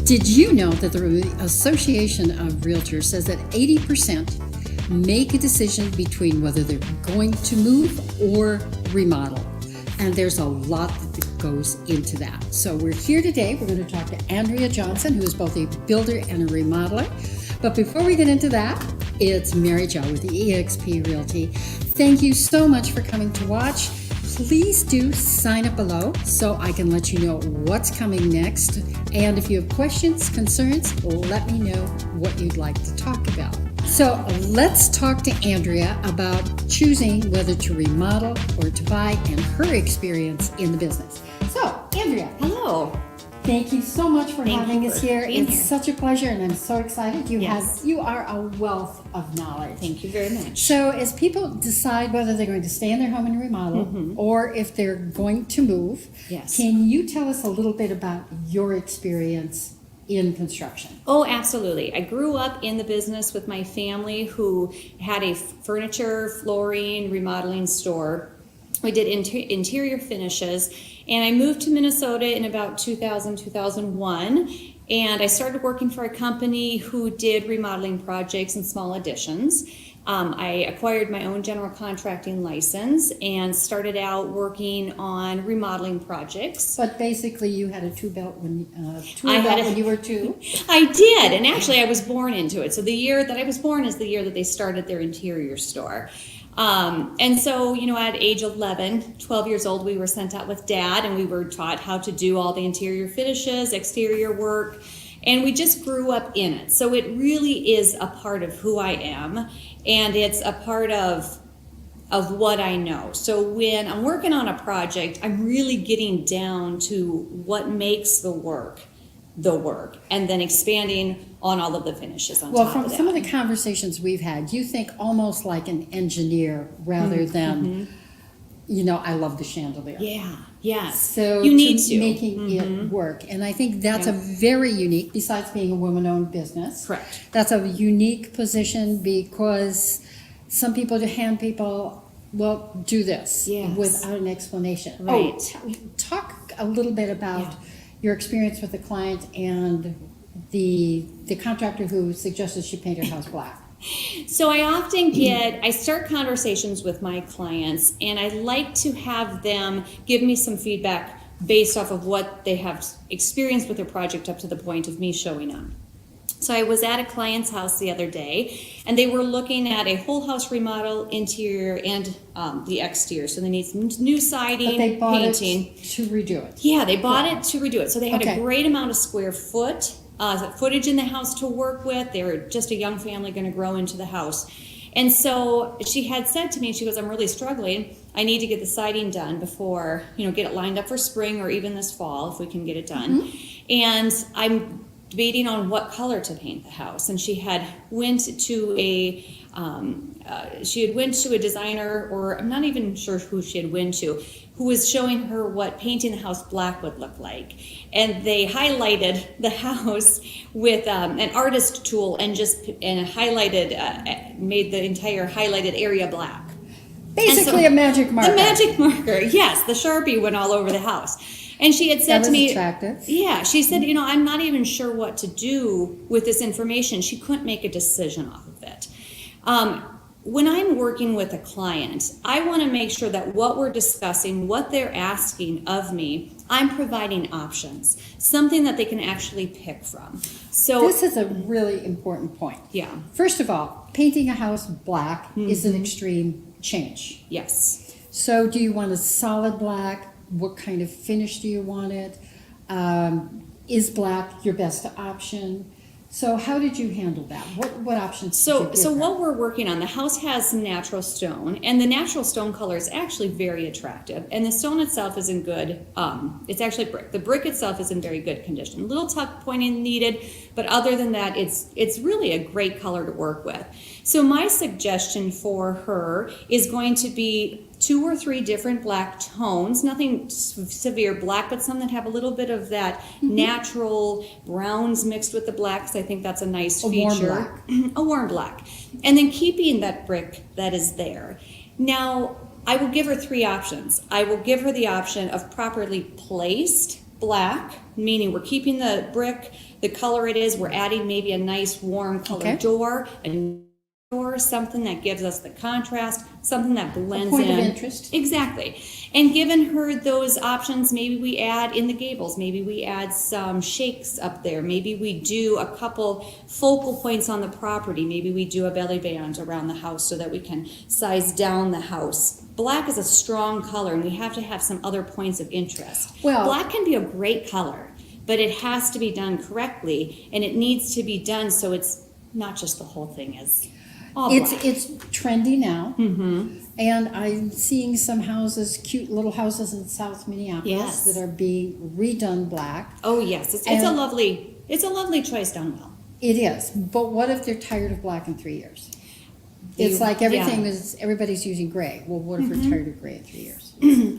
Did you know that the Association of Realtors says that 80% make a decision between whether they're going to move or remodel? And there's a lot that goes into that. So we're here today. We're going to talk to Andrea Johnson, who is both a builder and a remodeler. But before we get into that, it's Mary Jo with the eXp Realty. Thank you so much for coming to watch. Please do sign up below so I can let you know what's coming next. And if you have questions, concerns, let me know what you'd like to talk about. So let's talk to Andrea about choosing whether to remodel or to buy and her experience in the business. So, Andrea. Hello. Thank you so much for having us here. It's here. such a pleasure, and I'm so excited. Yes. You are a wealth of knowledge. Thank you very much. So as people decide whether they're going to stay in their home and remodel or if they're going to move, Yes. can you tell us a little bit about your experience in construction? Oh, absolutely. I grew up in the business with my family who had a furniture, flooring, remodeling store. We did interior finishes, and I moved to Minnesota in about 2000, 2001, and I started working for a company who did remodeling projects and small additions. I acquired my own general contracting license and started out working on remodeling projects. But basically, you had a tool belt when you were two. I did, and actually I was born into it. So the year that I was born is the year that they started their interior store. And so, at age 11, 12 years old, we were sent out with Dad, and we were taught how to do all the interior finishes, exterior work, and we just grew up in it. So it really is a part of who I am, and it's a part of what I know. So when I'm working on a project, I'm really getting down to what makes the work, and then expanding on all of the finishes on top of that. Well, from some of the conversations we've had, you think almost like an engineer rather than, I love the chandelier. Yeah, yes. So you need to. Making it work. And I think that's a very unique, besides being a woman-owned business. Correct. That's a unique position because some people hand people, well, do this without an explanation. Right. Oh, talk a little bit about your experience with the client and the contractor who suggested she paint her house black. So I often I start conversations with my clients, and I like to have them give me some feedback based off of what they have experienced with their project up to the point of me showing up. So I was at a client's house the other day, and they were looking at a whole house remodel, interior and the exterior. So they need some new siding, but they bought painting. it to redo it. Yeah, they bought it to redo it. So they had a great amount of square footage in the house to work with. They were just a young family going to grow into the house. And so she had said to me, she goes, I'm really struggling. I need to get the siding done before, get it lined up for spring or even this fall if we can get it done. And I'm debating on what color to paint the house. And she had went to a designer, or I'm not even sure who she had went to, who was showing her what painting the house black would look like. And they highlighted the house with an artist tool and highlighted, made the entire highlighted area black. Basically a magic marker. The magic marker, yes. The Sharpie went all over the house. And she had said to me, attractive. Yeah, she said, I'm not even sure what to do with this information. She couldn't make a decision off of it. When I'm working with a client, I want to make sure that what we're discussing, what they're asking of me, I'm providing options, something that they can actually pick from. So this is a really important point. Yeah. First of all, painting a house black is an extreme change. Yes. So do you want a solid black? What kind of finish do you want it? Is black your best option? So how did you handle that? What options did you give So her? what we're working on, the house has some natural stone, and the natural stone color is actually very attractive. And the stone itself is in good, it's actually brick. The brick itself is in very good condition. A little tuck pointing needed, but other than that, it's really a great color to work with. So my suggestion for her is going to be 2 or 3 different black tones, nothing severe black, but some that have a little bit of that natural browns mixed with the blacks. I think that's a nice feature. Warm black. A warm black. And then keeping that brick that is there. Now, I will give her 3 options. I will give her the option of properly placed black, meaning we're keeping the brick the color it is. We're adding maybe a nice warm color Okay. door, something that gives us the contrast, something that blends point in. of interest. Exactly. And given her those options, maybe we add in the gables, maybe we add some shakes up there, maybe we do a couple focal points on the property, maybe we do a belly band around the house so that we can size down the house. Black is a strong color, and we have to have some other points of interest. Well- Black can be a great color, but it has to be done correctly, and it needs to be done so it's not just the whole thing is all black. It's trendy now, and I'm seeing some houses, cute little houses in South Minneapolis Yes. that are being redone black. Oh yes, it's a And- lovely choice done well. It is, but what if they're tired of black in 3 years? It's like everything everybody's using gray. Well, what if we're tired of gray in 3 years?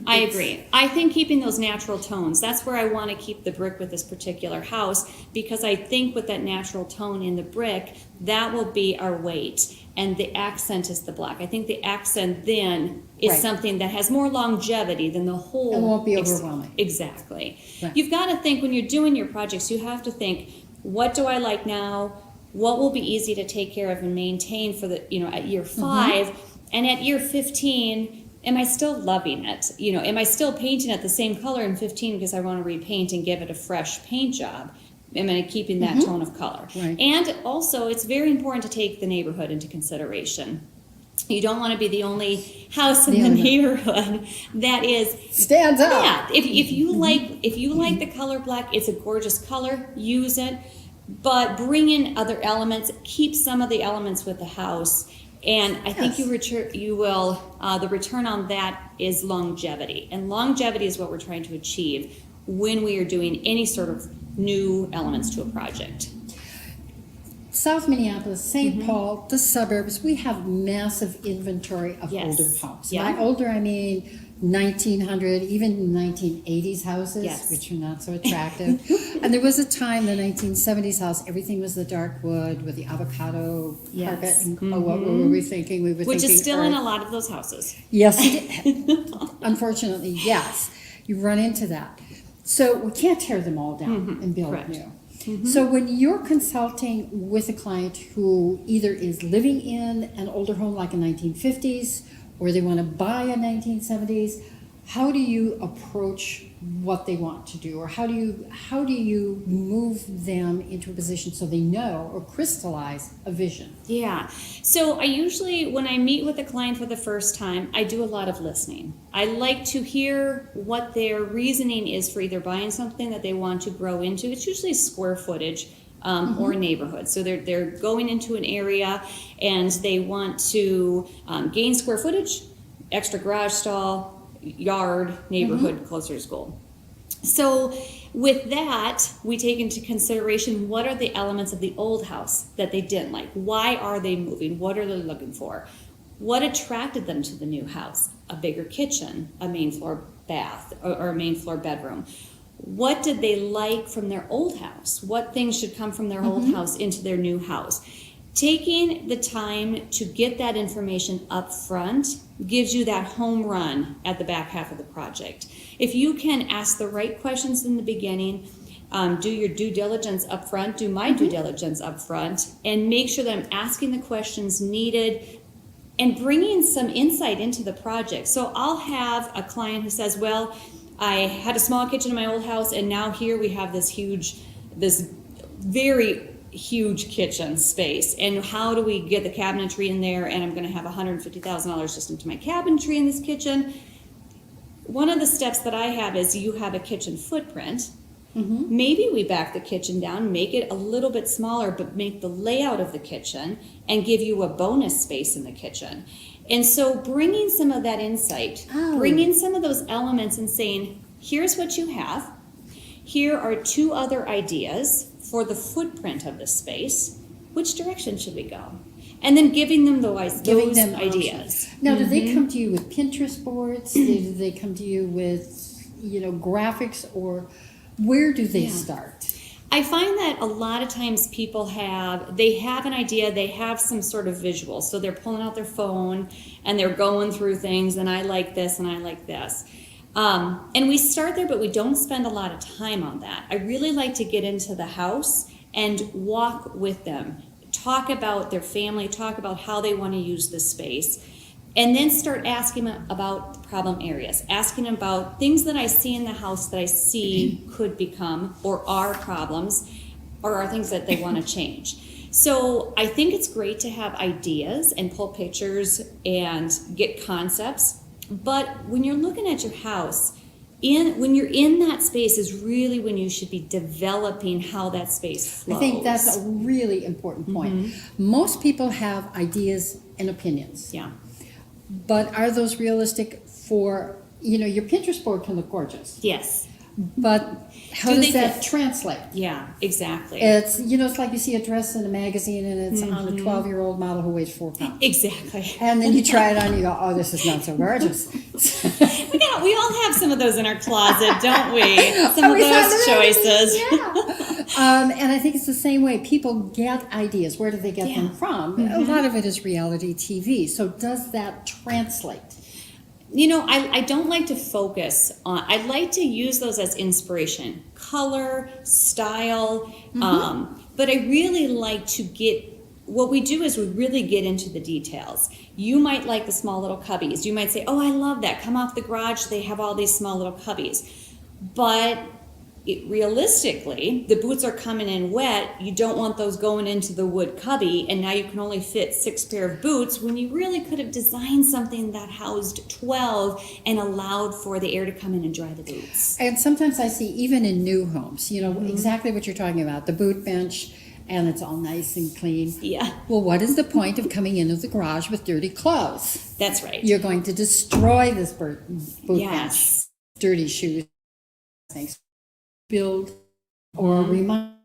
I agree. I think keeping those natural tones, that's where I want to keep the brick with this particular house, because I think with that natural tone in the brick, that will be our weight, and the accent is the black. I think the accent then is Right. something that has more longevity than the whole. It won't be overwhelming. Exactly. Right. You've got to think when you're doing your projects, you have to think, what do I like now? What will be easy to take care of and maintain for the, at year 5, and at year 15, am I still loving it? Am I still painting it the same color in 15 because I want to repaint and give it a fresh paint job? Am I keeping that tone of color? Right. And also, it's very important to take the neighborhood into consideration. You don't want to be the only house in the neighborhood that is Stands out. yeah. If you like the color black, it's a gorgeous color. Use it, but bring in other elements. Keep some of the elements with the house, and I think you will. The return on that is longevity, and longevity is what we're trying to achieve when we are doing any sort of new elements to a project. South Minneapolis, St. Paul, the suburbs, we have massive inventory of Yes. older homes. Yeah. By older, I mean 1900, even 1980s houses, Yes. which are not so attractive. And there was a time, the 1970s house, everything was the dark wood with the avocado Yes. carpet. And, what were we thinking? We were Which thinking is still in earth. a lot of those houses. Yes, unfortunately, yes. You run into that. So we can't tear them all down and build Correct. new. So when you're consulting with a client who either is living in an older home like a 1950s or they want to buy a 1970s, how do you approach what they want to do, or how do you move them into a position so they know or crystallize a vision? Yeah. So I usually, when I meet with a client for the first time, I do a lot of listening. I like to hear what their reasoning is for either buying something that they want to grow into. It's usually square footage or neighborhood. So they're going into an area and they want to gain square footage, extra garage stall, yard, neighborhood, closer to school. So with that, we take into consideration what are the elements of the old house that they didn't like. Why are they moving? What are they looking for? What attracted them to the new house? A bigger kitchen, a main floor bath, or a main floor bedroom. What did they like from their old house? What things should come from their old house into their new house? Taking the time to get that information up front gives you that home run at the back half of the project. If you can ask the right questions in the beginning, do your due diligence up front, do my due diligence up front, and make sure that I'm asking the questions needed and bringing some insight into the project. So I'll have a client who says, well, I had a small kitchen in my old house, and now here we have this very huge kitchen space, and how do we get the cabinetry in there? And I'm going to have $150,000 just into my cabinetry in this kitchen. One of the steps that I have is you have a kitchen footprint. Maybe we back the kitchen down, make it a little bit smaller, but make the layout of the kitchen and give you a bonus space in the kitchen. And so bringing some of that insight, bringing some of those elements and saying, here's what you have. Here are 2 other ideas for the footprint of the space. Which direction should we go? And then giving them those ideas. Options. Now, do they come to you with Pinterest boards? Do they come to you with, graphics, or where do they start? I find that a lot of times people have an idea, they have some sort of visual. So they're pulling out their phone and they're going through things, and I like this and I like this. And we start there, but we don't spend a lot of time on that. I really like to get into the house and walk with them. Talk about their family, talk about how they want to use the space, and then start asking them about problem areas, asking them about things that I see in the house that I see could become or are problems or are things that they want to change. So I think it's great to have ideas and pull pictures and get concepts, but when you're looking at your house, when you're in that space is really when you should be developing how that space flows. I think that's a really important point. Most people have ideas and opinions. Yeah. But are those realistic for, your Pinterest board can look gorgeous. Yes. But how does that translate? Yeah, exactly. It's, it's like you see a dress in a magazine and it's on a 12-year-old model who weighs 4 pounds. Exactly. And then you try it on and you go, oh, this is not so gorgeous. We all have some of those in our closet, don't we? Some of those choices. Yeah. And I think it's the same way. People get ideas. Where do they get them from? A lot of it is reality TV. So does that translate? I don't like to focus on, I like to use those as inspiration, color, style, but I really like to what we do is we really get into the details. You might like the small little cubbies. You might say, oh, I love that. Come off the garage, they have all these small little cubbies. But realistically, the boots are coming in wet. You don't want those going into the wood cubby, and now you can only fit 6 pair of boots when you really could have designed something that housed 12 and allowed for the air to come in and dry the boots. And sometimes I see, even in new homes, exactly what you're talking about, the boot bench, and it's all nice and clean. Yeah. Well, what is the point of coming into the garage with dirty clothes? That's right. You're going to destroy this boot bench. Dirty shoes, things. Build or remind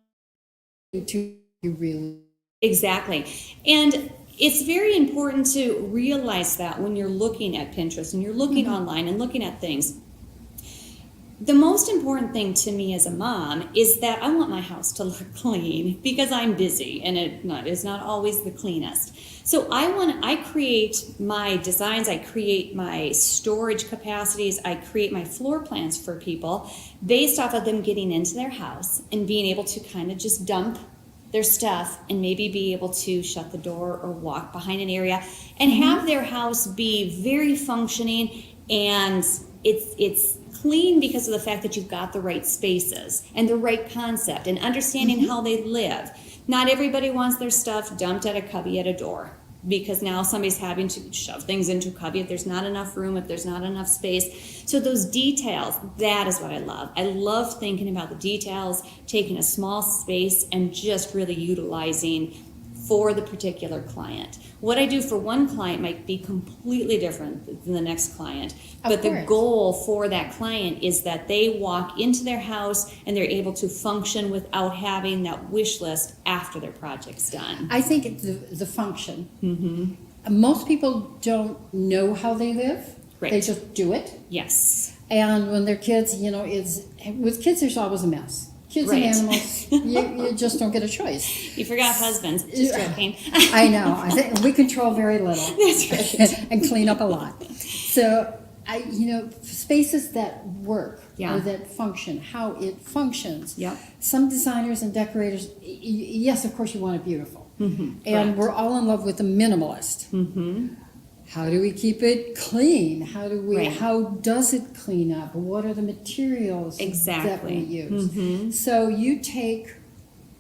you to really. Exactly. And it's very important to realize that when you're looking at Pinterest and you're looking online and looking at things. The most important thing to me as a mom is that I want my house to look clean because I'm busy and it is not always the cleanest. So I create my designs, I create my storage capacities, I create my floor plans for people based off of them getting into their house and being able to kind of just dump their stuff and maybe be able to shut the door or walk behind an area and have their house be very functioning, and it's clean because of the fact that you've got the right spaces and the right concept and understanding how they live. Not everybody wants their stuff dumped at a cubby at a door, because now somebody's having to shove things into a cubby if there's not enough room, if there's not enough space. So those details, that is what I love. I love thinking about the details, taking a small space and just really utilizing for the particular client. What I do for one client might be completely different than the next client. But the goal for that client is that they walk into their house and they're able to function without having that wish list after their project's done. I think the function. Most people don't know how they live. Right. They just do it. Yes. And when they're kids, with kids there's always a mess. Kids and animals, you just don't get a choice. You forgot husbands. Just joking. I know. I think we control very little. That's right. And clean up a lot. So, spaces that work or that function, how it functions. Yep. Some designers and decorators, yes, of course you want it beautiful. And we're all in love with the minimalist. How do we keep it clean? How does it clean up? What are the materials that we use? So you take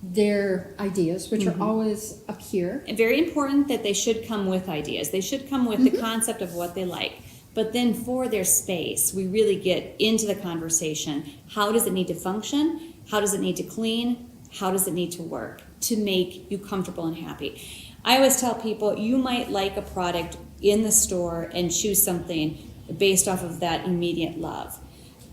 their ideas, which are always up here. And very important that they should come with ideas. They should come with the concept of what they like. But then for their space, we really get into the conversation. How does it need to function? How does it need to clean? How does it need to work to make you comfortable and happy? I always tell people, you might like a product in the store and choose something based off of that immediate love.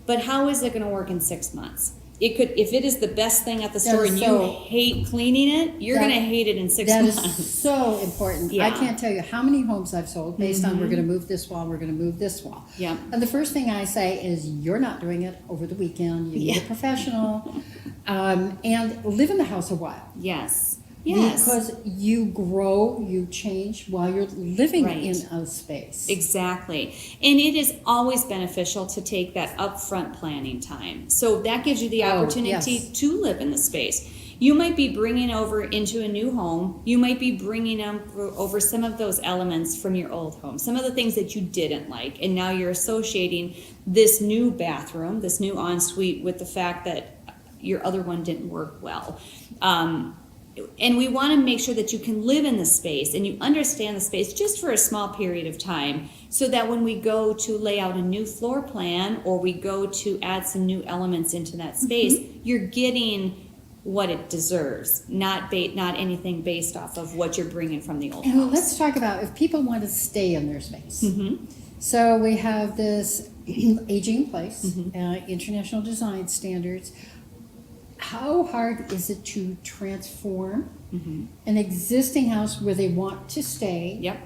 But how is it going to work in 6 months? It could, if it is the best thing at the store and you hate cleaning it, you're going to hate it in 6 months. That is so important. I can't tell you how many homes I've sold based on we're going to move this wall, we're going to move this wall. Yeah. And the first thing I say is, you're not doing it over the weekend. You need a professional. And live in the house a while. Yes. Because you grow, you change while you're living in a space. Exactly. And it is always beneficial to take that upfront planning time. So that gives you the opportunity to live in the space. You might be bringing over into a new home, you might be bringing over some of those elements from your old home, some of the things that you didn't like, and now you're associating this new bathroom, this new ensuite, with the fact that your other one didn't work well. And we want to make sure that you can live in the space and you understand the space just for a small period of time, so that when we go to lay out a new floor plan or we go to add some new elements into that space, you're getting what it deserves, not anything based off of what you're bringing from the old And house. let's talk about if people want to stay in their space. So we have this aging in place, international design standards. How hard is it to transform an existing house where they want to stay? Yep.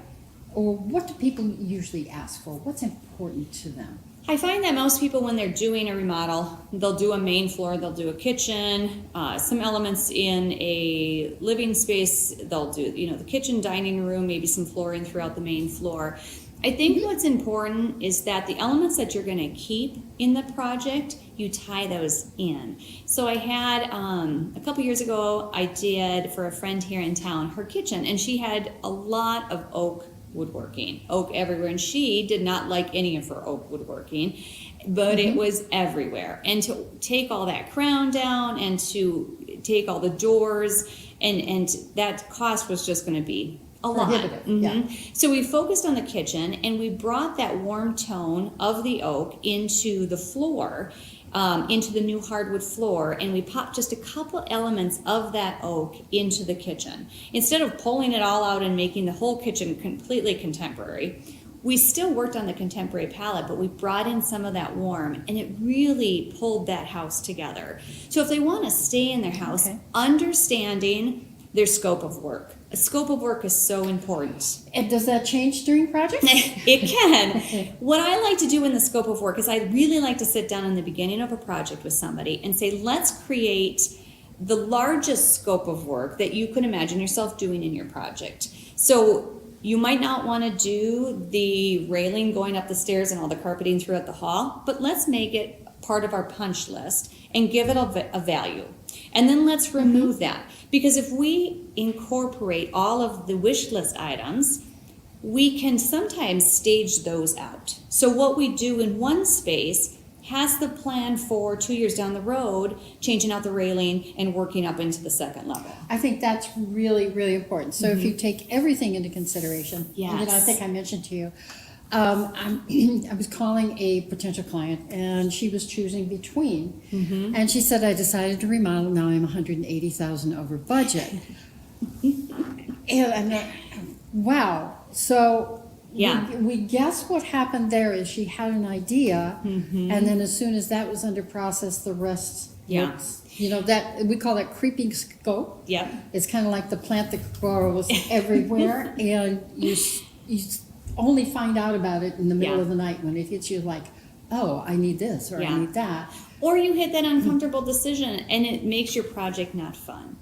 Or what do people usually ask for? What's important to them? I find that most people, when they're doing a remodel, they'll do a main floor, they'll do a kitchen, some elements in a living space, they'll do, the kitchen, dining room, maybe some flooring throughout the main floor. I think what's important is that the elements that you're going to keep in the project, you tie those in. So I had, a couple years ago, I did for a friend here in town, her kitchen, and she had a lot of oak woodworking, oak everywhere, and she did not like any of her oak woodworking, but it was everywhere. And to take all that crown down and to take all the doors, and that cost was just going to be a lot. Yeah. So we focused on the kitchen, and we brought that warm tone of the oak into the floor, into the new hardwood floor, and we popped just a couple elements of that oak into the kitchen. Instead of pulling it all out and making the whole kitchen completely contemporary, we still worked on the contemporary palette, but we brought in some of that warm, and it really pulled that house together. So if they want to stay in their house, understanding their scope of work. A scope of work is so important. And does that change during projects? It can. What I like to do in the scope of work is I really like to sit down in the beginning of a project with somebody and say, let's create the largest scope of work that you could imagine yourself doing in your project. So you might not want to do the railing going up the stairs and all the carpeting throughout the hall, but let's make it part of our punch list and give it a value. And then let's remove that. Because if we incorporate all of the wish list items, we can sometimes stage those out. So what we do in one space has the plan for 2 years down the road, changing out the railing and working up into the second level. I think that's really, really important. So if you take everything into consideration, and I think I mentioned to you, I was calling a potential client, and she was choosing between, and she said, I decided to remodel, now I'm $180,000 over budget. And I'm like, wow. So we guess what happened there is she had an idea, and then as soon as that was under process, the rest was, that we call that creeping scope. Yep. It's kind of like the plant that grows everywhere, and you only find out about it in the middle of the night when it hits you like, oh, I need this or I need that. Or you hit that uncomfortable decision and it makes your project not fun.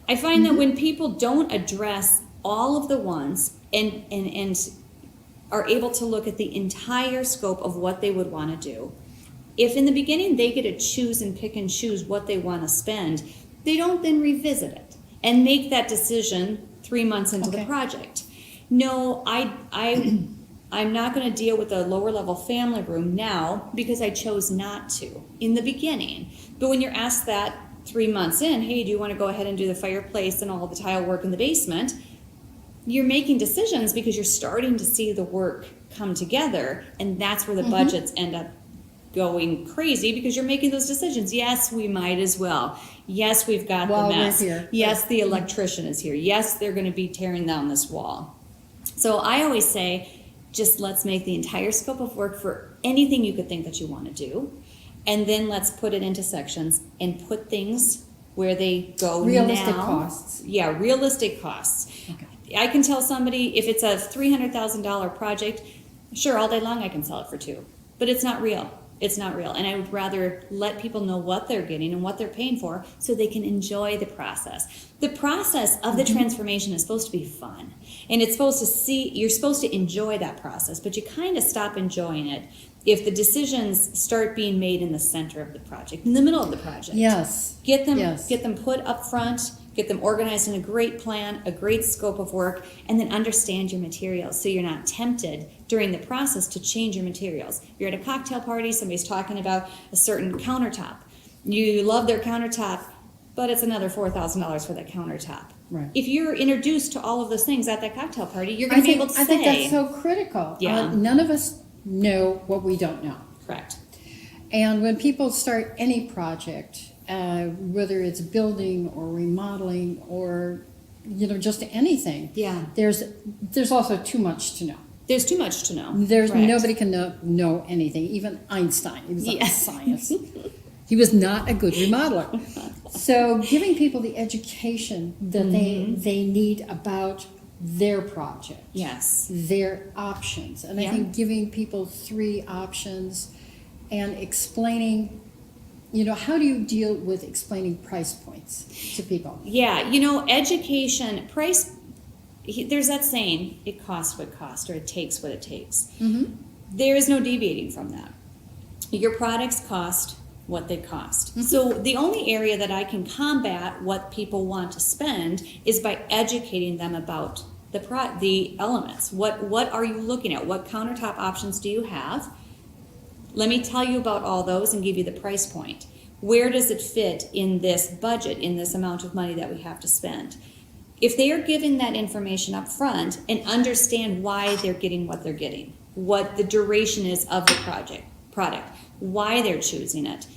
I find that when people don't address all of the ones and are able to look at the entire scope of what they would want to do, if in the beginning they get to choose and pick and choose what they want to spend, they don't then revisit it and make that decision 3 months into the project. No, I'm not going to deal with a lower level family room now because I chose not to in the beginning. But when you're asked that 3 months in, hey, do you want to go ahead and do the fireplace and all the tile work in the basement? You're making decisions because you're starting to see the work come together, and that's where the budgets end up going crazy because you're making those decisions. Yes, we might as well. Yes, we've got the mess. Yes, the electrician is here. Yes, they're going to be tearing down this wall. So I always say, just let's make the entire scope of work for anything you could think that you want to do, and then let's put it into sections and put things where they go realistic now. Costs. Yeah, realistic costs. Okay. I can tell somebody if it's a $300,000 project, sure, all day long I can sell it for $2, but it's not real. It's not real. And I would rather let people know what they're getting and what they're paying for so they can enjoy the process. The process of the transformation is supposed to be fun. And it's supposed to you're supposed to enjoy that process, but you kind of stop enjoying it if the decisions start being made in the center of the project, in the middle of the project. Yes. Get them put up front, get them organized in a great plan, a great scope of work, and then understand your materials so you're not tempted during the process to change your materials. You're at a cocktail party, somebody's talking about a certain countertop. You love their countertop, but it's another $4,000 for that countertop. Right. If you're introduced to all of those things at that cocktail party, you're going to be able to say. I think that's so critical. Yeah. None of us know what we don't know. Correct. And when people start any project, whether it's building or remodeling or just anything, there's also too much to know. There's too much to know. There's nobody can know anything. Even Einstein, he was like science. He was not a good remodeler. So giving people the education that they need about their project, their options, and I think giving people 3 options and explaining. How do you deal with explaining price points to people? Yeah, education, price, there's that saying, it costs what it costs, or it takes what it takes. Mm-hmm. There is no deviating from that. Your products cost what they cost. Mm-hmm. So the only area that I can combat what people want to spend is by educating them about the elements. What are you looking at? What countertop options do you have? Let me tell you about all those and give you the price point. Where does it fit in this budget, in this amount of money that we have to spend? If they are given that information up front and understand why they're getting what they're getting, what the duration is of the product, why they're choosing it,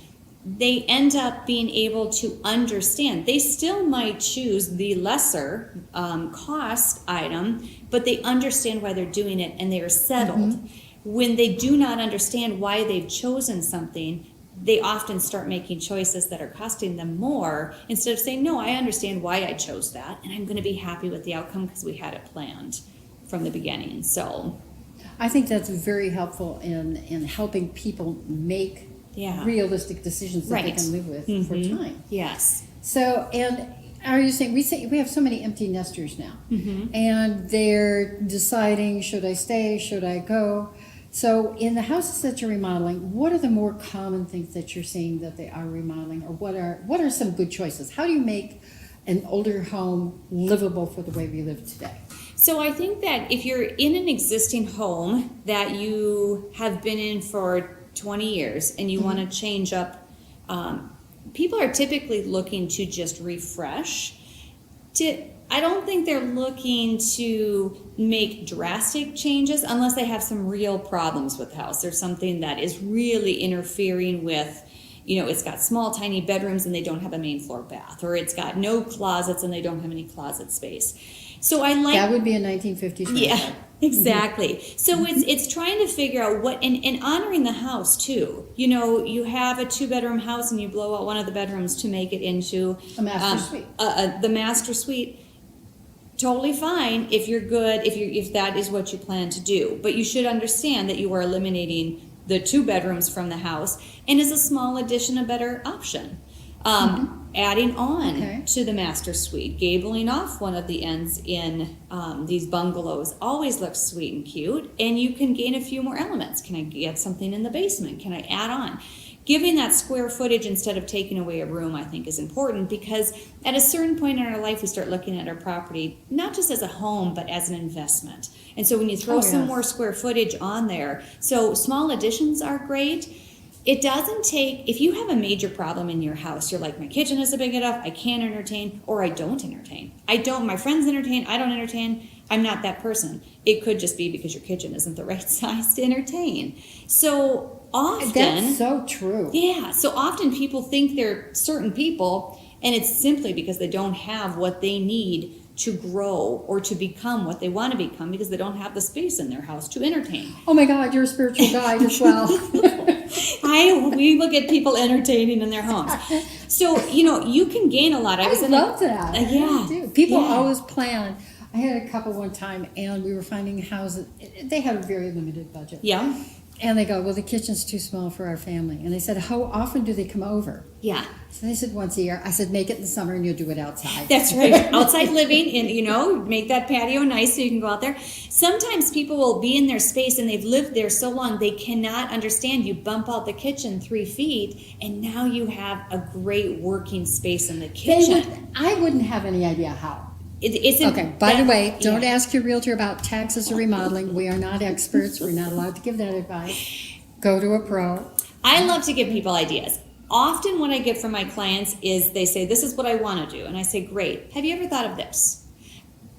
they end up being able to understand. They still might choose the lesser cost item, but they understand why they're doing it and they are settled. Mm-hmm. When they do not understand why they've chosen something, they often start making choices that are costing them more instead of saying, no, I understand why I chose that, and I'm going to be happy with the outcome because we had it planned from the beginning. So I think that's very helpful in helping people make realistic decisions that they can live with for time. Yes. So, and are you saying we have so many empty nesters now, and they're deciding, should I stay, should I go? So in the houses that you're remodeling, what are the more common things that you're seeing that they are remodeling, or what are some good choices? How do you make an older home livable for the way we live today? So I think that if you're in an existing home that you have been in for 20 years and you want to change up, people are typically looking to just refresh. I don't think they're looking to make drastic changes unless they have some real problems with the house. There's something that is really interfering with, it's got small, tiny bedrooms and they don't have a main floor bath, or it's got no closets and they don't have any closet space. So I like that would be a 1950s. Yeah, exactly. So it's trying to figure out what and honoring the house too. You have a 2-bedroom house and you blow out one of the bedrooms to make it into a master suite. The master suite. Totally fine if you're good, if that is what you plan to do. But you should understand that you are eliminating the 2 bedrooms from the house, and is a small addition a better option? Adding on to the master suite, gabling off one of the ends in these bungalows always looks sweet and cute, and you can gain a few more elements. Can I get something in the basement? Can I add on? Giving that square footage instead of taking away a room, I think, is important, because at a certain point in our life, we start looking at our property not just as a home, but as an investment. And so when you throw some more square footage on there, so small additions are great. It doesn't take, if you have a major problem in your house, you're like, my kitchen isn't big enough, I can't entertain, or I don't entertain. My friends entertain, I don't entertain, I'm not that person. It could just be because your kitchen isn't the right size to entertain. So often... That's so true. Yeah, so often people think they're certain people, and it's simply because they don't have what they need to grow or to become what they want to become, because they don't have the space in their house to entertain. Oh my God, you're a spiritual guide as well. We look at people entertaining in their homes. So, you can gain a lot. I love that. Yeah. I do. People always plan. I had a couple one time, and we were finding houses. They had a very limited budget. Yeah. And they go, well, the kitchen's too small for our family. And they said, how often do they come over? Yeah. So they said, once a year. I said, make it in the summer and you'll do it outside. That's right. Outside living, and make that patio nice so you can go out there. Sometimes people will be in their space and they've lived there so long they cannot understand. You bump out the kitchen 3 feet, and now you have a great working space in the kitchen. I wouldn't have any idea how. Okay, by the way, don't ask your realtor about taxes or remodeling. We are not experts. We're not allowed to give that advice. Go to a pro. I love to give people ideas. Often what I get from my clients is they say, this is what I want to do. And I say, great. Have you ever thought of this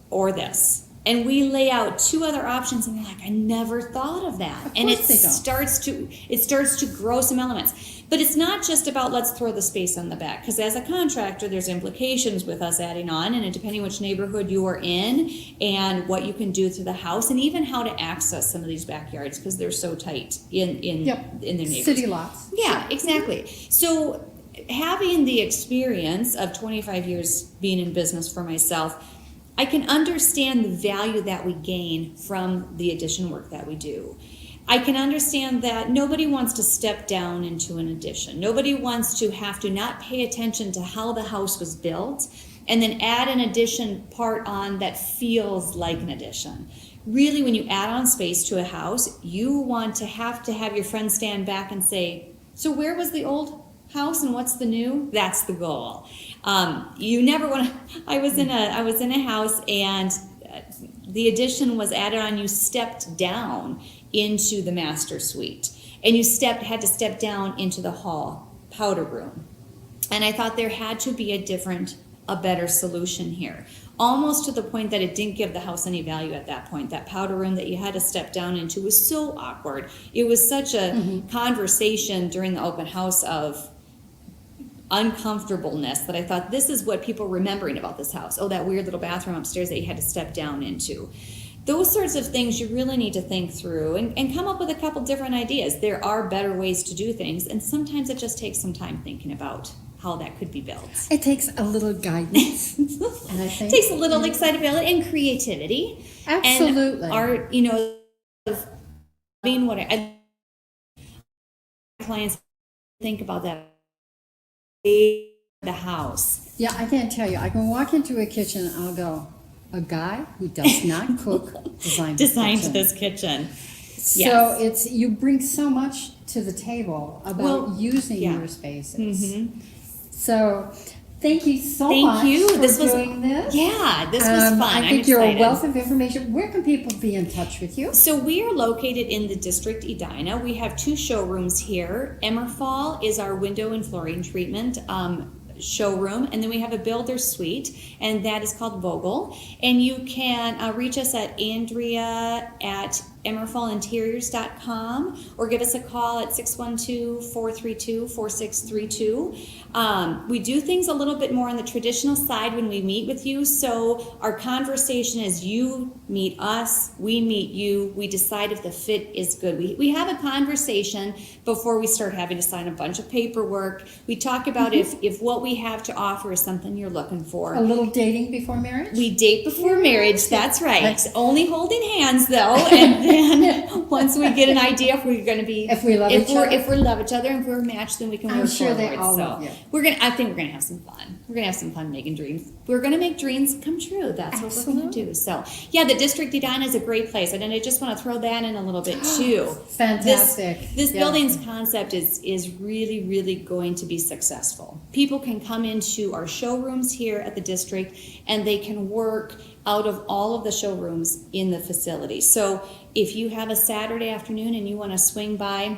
or this? And we lay out 2 other options, and they're like, I never thought of that. And it starts to grow some elements. But it's not just about let's throw the space on the back, because as a contractor, there's implications with us adding on, and depending which neighborhood you are in and what you can do to the house, and even how to access some of these backyards because they're so tight in their neighborhoods. City lots. Yeah, exactly. So having the experience of 25 years being in business for myself, I can understand the value that we gain from the addition work that we do. I can understand that nobody wants to step down into an addition. Nobody wants to have to not pay attention to how the house was built and then add an addition part on that feels like an addition. Really, when you add on space to a house, you want to have your friends stand back and say, so where was the old house and what's the new? That's the goal. You never want to. I was in a house, and the addition was added on. You stepped down into the master suite, and you had to step down into the hall powder room. And I thought there had to be a better solution here, almost to the point that it didn't give the house any value at that point. That powder room that you had to step down into was so awkward. It was such a conversation during the open house of uncomfortableness that I thought, this is what people are remembering about this house. Oh, that weird little bathroom upstairs that you had to step down into. Those sorts of things you really need to think through and come up with a couple different ideas. There are better ways to do things, and sometimes it just takes some time thinking about how that could be built. It takes a little guidance. And I think it takes a little excitability and creativity. Absolutely. And art, being what clients think about that. The house. Yeah, I can't tell you. I can walk into a kitchen and I'll go, a guy who does not cook designed this kitchen. So it's you bring so much to the table about using your spaces. So thank you so much for doing this. Yeah, this was fun. I think you're a wealth of information. Where can people be in touch with you? So we are located in the district Edina. We have 2 showrooms here. Emmerfall is our window and flooring treatment showroom, and then we have a builder suite, and that is called Vogel. And you can reach us at Andrea at emmerfallinteriors.com or give us a call at 612-432-4632. We do things a little bit more on the traditional side when we meet with you. So our conversation is you meet us, we meet you, we decide if the fit is good. We have a conversation before we start having to sign a bunch of paperwork. We talk about if what we have to offer is something you're looking for. A little dating before marriage? We date before marriage, that's right. Only holding hands though, and then once we get an idea if we're going to be, if we love each other, and if we're matched, then we can work sure forward. They all love you. I think we're going to have some fun. We're going to have some fun making dreams. We're going to make dreams come true. That's what we're going to do. So yeah, the District Edina is a great place, and I just want to throw that in a little bit too. Fantastic. This building's concept is really, really going to be successful. People can come into our showrooms here at the district, and they can work out of all of the showrooms in the facility. So if you have a Saturday afternoon and you want to swing by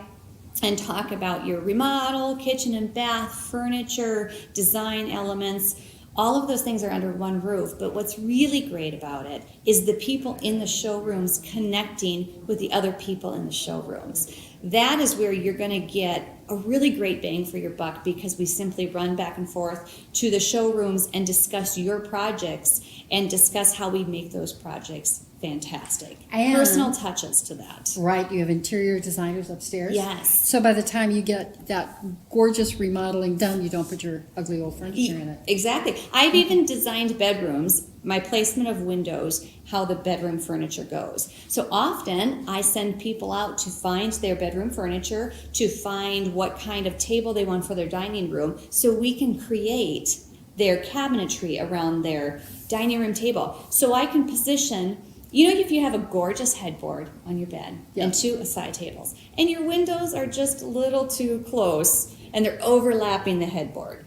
and talk about your remodel, kitchen and bath, furniture, design elements, all of those things are under one roof. But what's really great about it is the people in the showrooms connecting with the other people in the showrooms. That is where you're going to get a really great bang for your buck, because we simply run back and forth to the showrooms and discuss your projects and discuss how we make those projects fantastic. And personal touches to that. Right, you have interior designers upstairs. Yes. So by the time you get that gorgeous remodeling done, you don't put your ugly old furniture in it. Exactly. I've even designed bedrooms my placement of windows, how the bedroom furniture goes. So often I send people out to find their bedroom furniture, to find what kind of table they want for their dining room, so we can create their cabinetry around their dining room table. So I can position, if you have a gorgeous headboard on your bed and two side tables, and your windows are just a little too close and they're overlapping the headboard.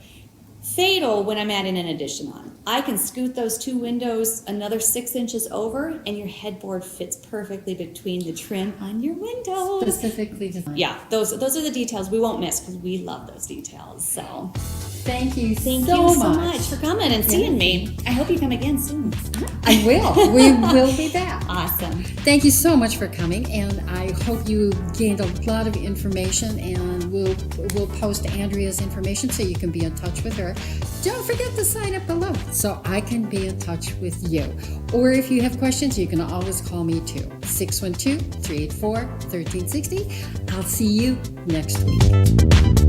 Fatal when I'm adding an addition on. I can scoot those two windows another 6 inches over, and your headboard fits perfectly between the trim on your windows. Specifically designed. Yeah, those are the details we won't miss because we love those details. So Thank you thank so you so much. much for coming and seeing me. I hope you come again soon. I will. We will be back. Awesome. Thank you so much for coming, and I hope you gained a lot of information, and we'll post Andrea's information so you can be in touch with her. Don't forget to sign up below so I can be in touch with you. Or if you have questions, you can always call me too. 612-384-1360. I'll see you next week.